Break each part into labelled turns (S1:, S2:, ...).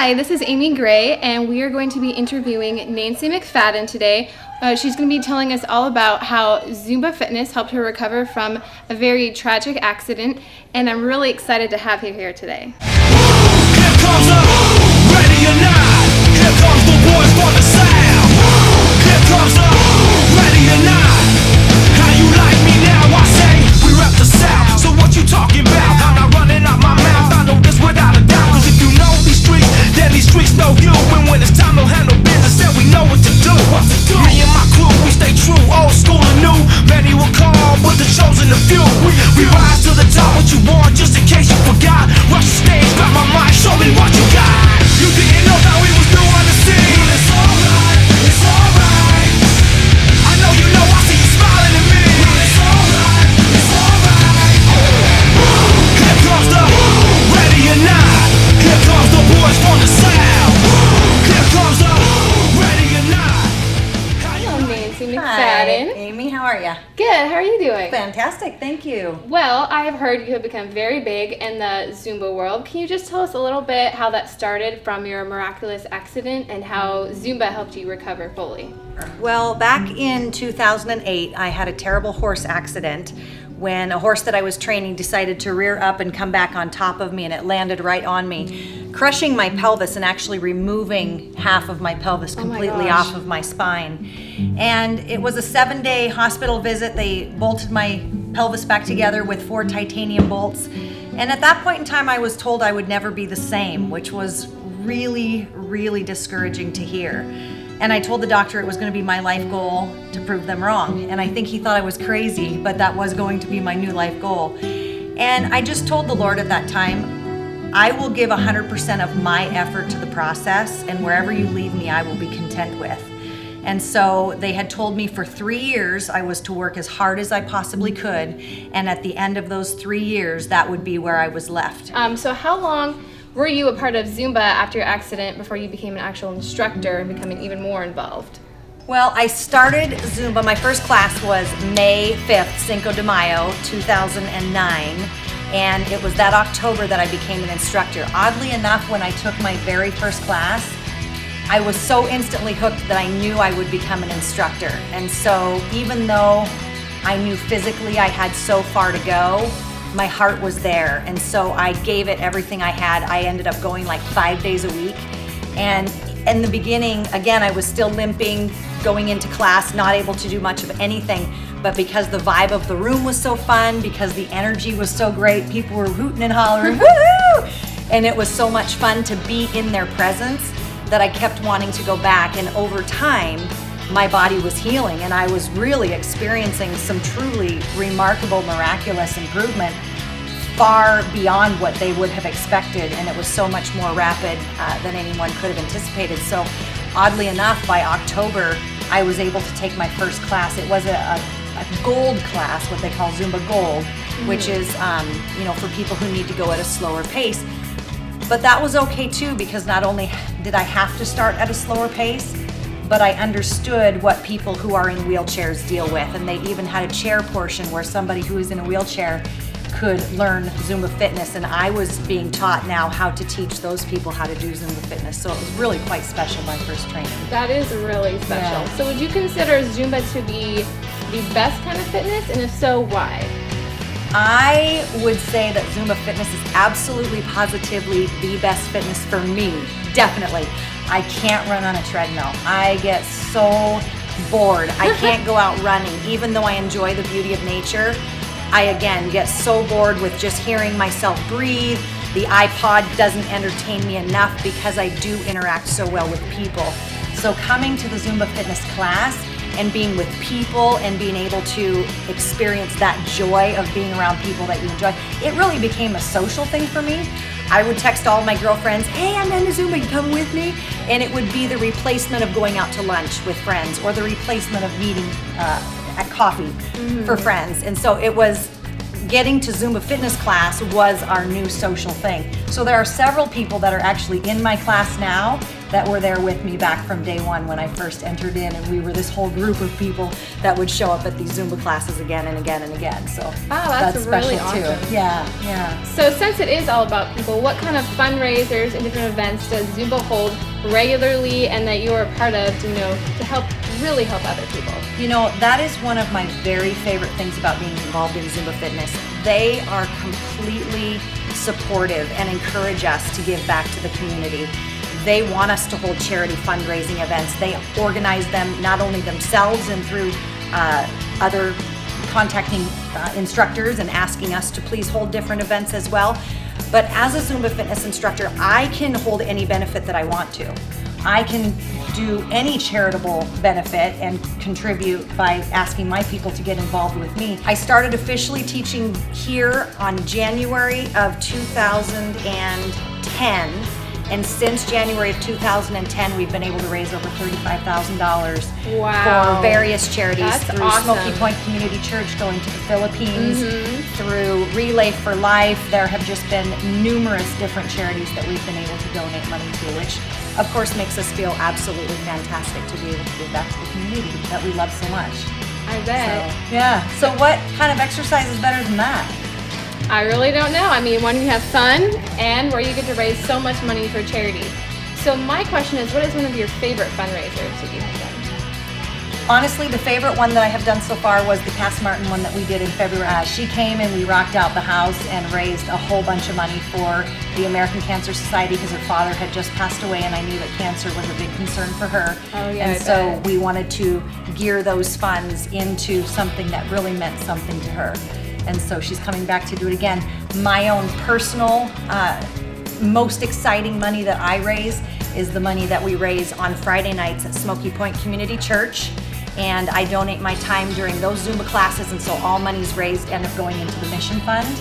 S1: Hi, this is Amy Gray, and we are going to be interviewing Nancy McFadden today. She's going to be telling us all about how Zumba fitness helped her recover from a very tragic accident, and I'm really excited to have you here today.
S2: Here comes the ready or not. Here comes the boys for the sound. Here comes the ready or not. How you like me now? I say we rep the sound. So what you talking about? I'm not running out my mouth. I know this without a doubt. Cause if you know these streets, then these streets know you. And when it's time to handle business, then we know what to do. Me and my crew, we stay true, old school and new. Many will call, but the chosen a few. We rise to the top. What you want, just in case you forgot. Rush the stage, grab my mic, show me what you got. You didn't know that we was new on the scene. But it's alright, it's alright. I know you know, I see you smiling at me. But it's alright, it's alright. Here comes the ready or not. Here comes the boys from the south. Here comes the ready or not.
S1: Hello, Nancy McFadden.
S3: Hi, Amy. How are you?
S1: Good, how are you doing?
S3: Fantastic. Thank you.
S1: Well, I have heard you have become very big in the Zumba world. Can you just tell us a little bit how that started from your miraculous accident and how Zumba helped you recover fully?
S3: Well, back in 2008, I had a terrible horse accident when a horse that I was training decided to rear up and come back on top of me, and it landed right on me, crushing my pelvis and actually removing half of my pelvis completely off of my spine. And it was a 7-day hospital visit. They bolted my pelvis back together with 4 titanium bolts. And at that point in time, I was told I would never be the same, which was really, really discouraging to hear. And I told the doctor it was going to be my life goal to prove them wrong. And I think he thought I was crazy, but that was going to be my new life goal. And I just told the Lord at that time, I will give 100% of my effort to the process, and wherever you leave me, I will be content with. And so they had told me for 3 years I was to work as hard as I possibly could, and at the end of those 3 years, that would be where I was left.
S1: So how long were you a part of Zumba after your accident before you became an actual instructor and becoming even more involved?
S3: Well, I started Zumba, my first class was May 5th, Cinco de Mayo, 2009. And it was that October that I became an instructor. Oddly enough, when I took my very first class, I was so instantly hooked that I knew I would become an instructor. And so even though I knew physically I had so far to go, my heart was there. And so I gave it everything I had. I ended up going like 5 days a week. And in the beginning, again, I was still limping, going into class, not able to do much of anything. But because the vibe of the room was so fun, because the energy was so great, people were hooting and hollering, woohoo! And it was so much fun to be in their presence that I kept wanting to go back. And over time, my body was healing, and I was really experiencing some truly remarkable, miraculous improvement far beyond what they would have expected. And it was so much more rapid than anyone could have anticipated. So oddly enough, by October, I was able to take my first class. It was a gold class, what they call Zumba Gold, which is for people who need to go at a slower pace. But that was okay too, because not only did I have to start at a slower pace, but I understood what people who are in wheelchairs deal with. And they even had a chair portion where somebody who is in a wheelchair could learn Zumba fitness. And I was being taught now how to teach those people how to do Zumba fitness. So it was really quite special, my first training.
S1: That is really special.
S3: Yeah.
S1: So would you consider Zumba to be the best kind of fitness, and if so, why?
S3: I would say that Zumba fitness is absolutely, positively the best fitness for me, definitely. I can't run on a treadmill. I get so bored. I can't go out running. Even though I enjoy the beauty of nature, I again get so bored with just hearing myself breathe. The iPod doesn't entertain me enough because I do interact so well with people. So coming to the Zumba fitness class and being with people and being able to experience that joy of being around people that you enjoy, it really became a social thing for me. I would text all my girlfriends, hey, I'm into Zumba, you come with me? And it would be the replacement of going out to lunch with friends, or the replacement of meeting at coffee for friends. And so it was getting to Zumba fitness class was our new social thing. So there are several people that are actually in my class now that were there with me back from day one when I first entered in, and we were this whole group of people that would show up at these Zumba classes again and again and again. So
S1: that's really
S3: special too.
S1: awesome.
S3: Yeah.
S1: So since it is all about people, what kind of fundraisers and different events does Zumba hold regularly and that you're a part of, to really help other people?
S3: That is one of my very favorite things about being involved in Zumba Fitness. They are completely supportive and encourage us to give back to the community. They want us to hold charity fundraising events. They organize them not only themselves and through other contacting instructors and asking us to please hold different events as well. But as a Zumba Fitness instructor, I can hold any benefit that I want to. I can do any charitable benefit and contribute by asking my people to get involved with me. I started officially teaching here on January of 2010. And since January of 2010, we've been able to raise over $35,000 for various charities.
S1: That's
S3: through
S1: awesome.
S3: Smoky Point Community Church going to the Philippines, through Relay for Life. There have just been numerous different charities that we've been able to donate money to, which of course makes us feel absolutely fantastic to be able to give back to the community that we love so much.
S1: I bet.
S3: So what kind of exercise is better than that?
S1: I really don't know. I mean, one, you have fun, and where you get to raise so much money for charity. So my question is, what is one of your favorite fundraisers that you have done?
S3: Honestly, the favorite one that I have done so far was the Cass Martin one that we did in February. She came and we rocked out the house and raised a whole bunch of money for the American Cancer Society because her father had just passed away, and I knew that cancer was a big concern for her.
S1: Oh, yeah,
S3: and so we wanted to gear those funds into something that really meant something to her. And so she's coming back to do it again. My own personal, most exciting money that I raise is the money that we raise on Friday nights at Smoky Point Community Church. And I donate my time during those Zumba classes, and so all monies raised end up going into the mission fund.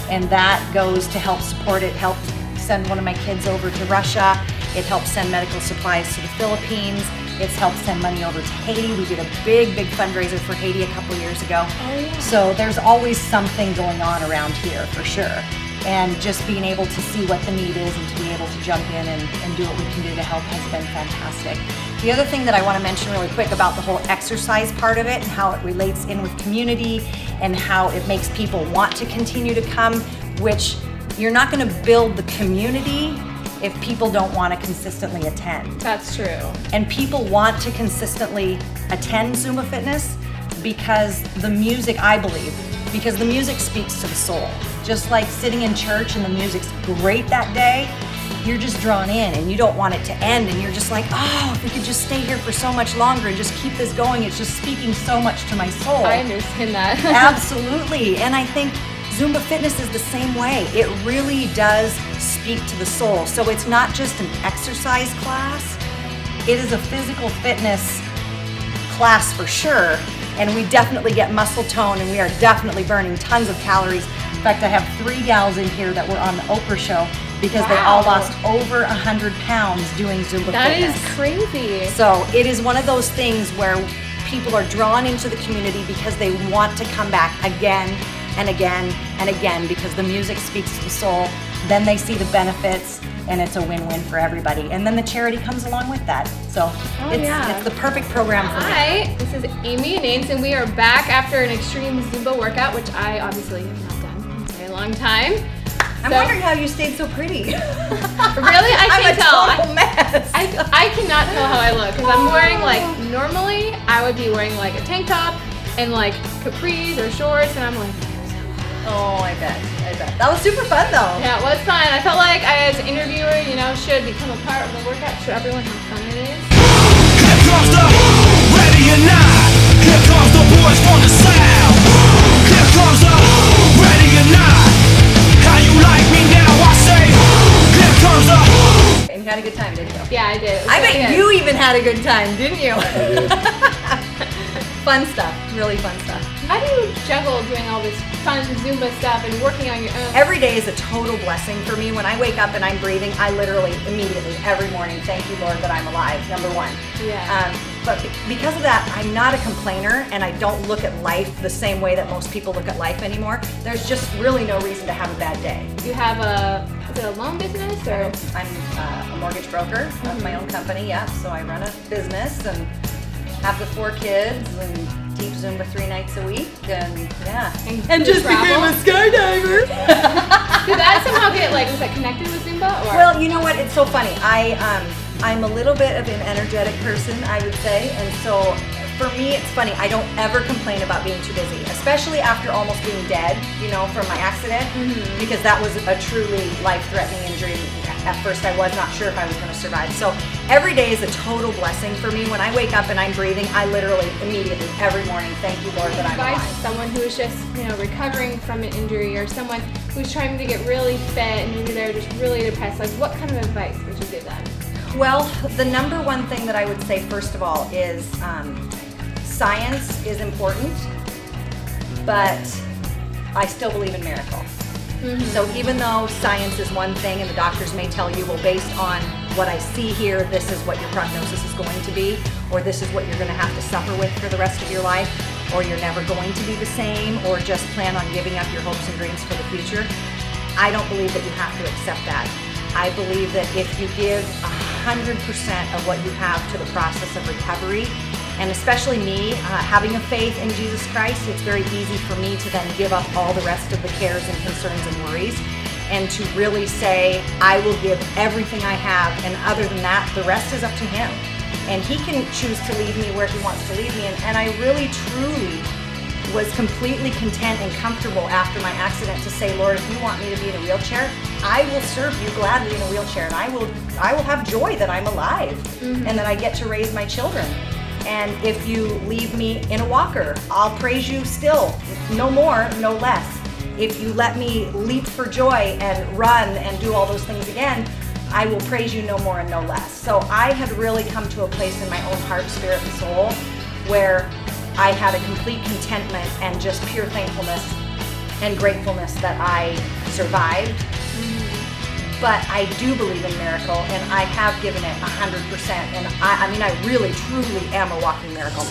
S3: And that goes to help support it, help send one of my kids over to Russia. It helps send medical supplies to the Philippines. It's helped send money over to Haiti. We did a big fundraiser for Haiti a couple years ago.
S1: Oh, yeah.
S3: So there's always something going on around here for sure. And just being able to see what the need is and to be able to jump in and do what we can do to help has been fantastic. The other thing that I want to mention really quick about the whole exercise part of it and how it relates in with community and how it makes people want to continue to come, which you're not going to build the community if people don't want to consistently attend.
S1: That's true.
S3: And people want to consistently attend Zumba Fitness because the music, I believe, because the music speaks to the soul. Just like sitting in church and the music's great that day, you're just drawn in and you don't want it to end, and you're just like, oh, if we could just stay here for so much longer and just keep this going, it's just speaking so much to my soul.
S1: I understand that.
S3: Absolutely. And I think Zumba Fitness is the same way. It really does speak to the soul. So it's not just an exercise class, it is a physical fitness class for sure. And we definitely get muscle tone, and we are definitely burning tons of calories. In fact, I have 3 gals in here that were on the Oprah show because they all lost over 100 pounds doing Zumba
S1: That
S3: Fitness.
S1: is crazy.
S3: So it is one of those things where people are drawn into the community because they want to come back again and again and again because the music speaks to the soul. Then they see the benefits, and it's a win-win for everybody. And then the charity comes along with that. So it's the perfect program for me.
S1: Hi, this is Amy and Ains, and we are back after an extreme Zumba workout, which I obviously have not done in a very long time.
S3: I'm wondering how you stayed so pretty.
S1: Really? I can't tell.
S3: I'm a total mess.
S1: I cannot tell how I look because I'm wearing normally I would be wearing a tank top and capris or shorts, and I'm like,
S3: Oh, I bet. That was super fun though.
S1: yeah, it was fun. I felt like I, as an interviewer, should become a part of the workout, show everyone how fun it is.
S2: Here comes the ready or not. Here comes the boys from the south. Here comes the ready or not. How you like me now? I say. Here comes the.
S3: And you had a good time, didn't you?
S1: Yeah, I did. It was
S3: I
S1: really
S3: bet
S1: good.
S3: you even had a good time, didn't you? Fun stuff. Really fun stuff.
S1: How do you juggle doing all this fun Zumba stuff and working on your own?
S3: Every day is a total blessing for me. When I wake up and I'm breathing, I literally immediately every morning thank you, Lord, that I'm alive. Number one.
S1: Yeah.
S3: But because of that, I'm not a complainer, and I don't look at life the same way that most people look at life anymore. There's just really no reason to have a bad day.
S1: You have a Is it a loan business or?
S3: I'm a mortgage broker of my own company, yeah. So I run a business and have the 4 kids and teach Zumba 3 nights a week, and yeah.
S1: And just became a
S3: skydiver.
S1: Did that somehow get was that connected with Zumba? Or?
S3: Well, you know what? It's so funny. I'm a little bit of an energetic person, I would say, and so for me, it's funny. I don't ever complain about being too busy, especially after almost being dead, from my accident, because that was a truly life-threatening injury. At first, I was not sure if I was going to survive. So every day is a total blessing for me. When I wake up and I'm breathing, I literally immediately, every morning, thank you, Lord, that I'm alive.
S1: Advice to someone who is just, recovering from an injury, or someone who's trying to get really fit and maybe they're just really depressed. What kind of advice would you give them?
S3: Well, the number one thing that I would say, first of all, is science is important, but I still believe in miracles. So even though science is one thing and the doctors may tell you, well, based on what I see here, this is what your prognosis is going to be, or this is what you're going to have to suffer with for the rest of your life, or you're never going to be the same, or just plan on giving up your hopes and dreams for the future, I don't believe that you have to accept that. I believe that if you give 100% of what you have to the process of recovery, and especially me, having a faith in Jesus Christ, it's very easy for me to then give up all the rest of the cares and concerns and worries, and to really say, I will give everything I have, and other than that, the rest is up to Him. And He can choose to leave me where He wants to leave me, and I really, truly was completely content and comfortable after my accident to say, Lord, if you want me to be in a wheelchair, I will serve you gladly in a wheelchair, and I will have joy that I'm alive and that I get to raise my children. And if you leave me in a walker, I'll praise you still, no more, no less. If you let me leap for joy and run and do all those things again, I will praise you no more and no less. So I had really come to a place in my own heart, spirit, and soul where I had a complete contentment and just pure thankfulness and gratefulness that I survived. But I do believe in miracle, and I have given it 100%. And I really, truly am a walking miracle.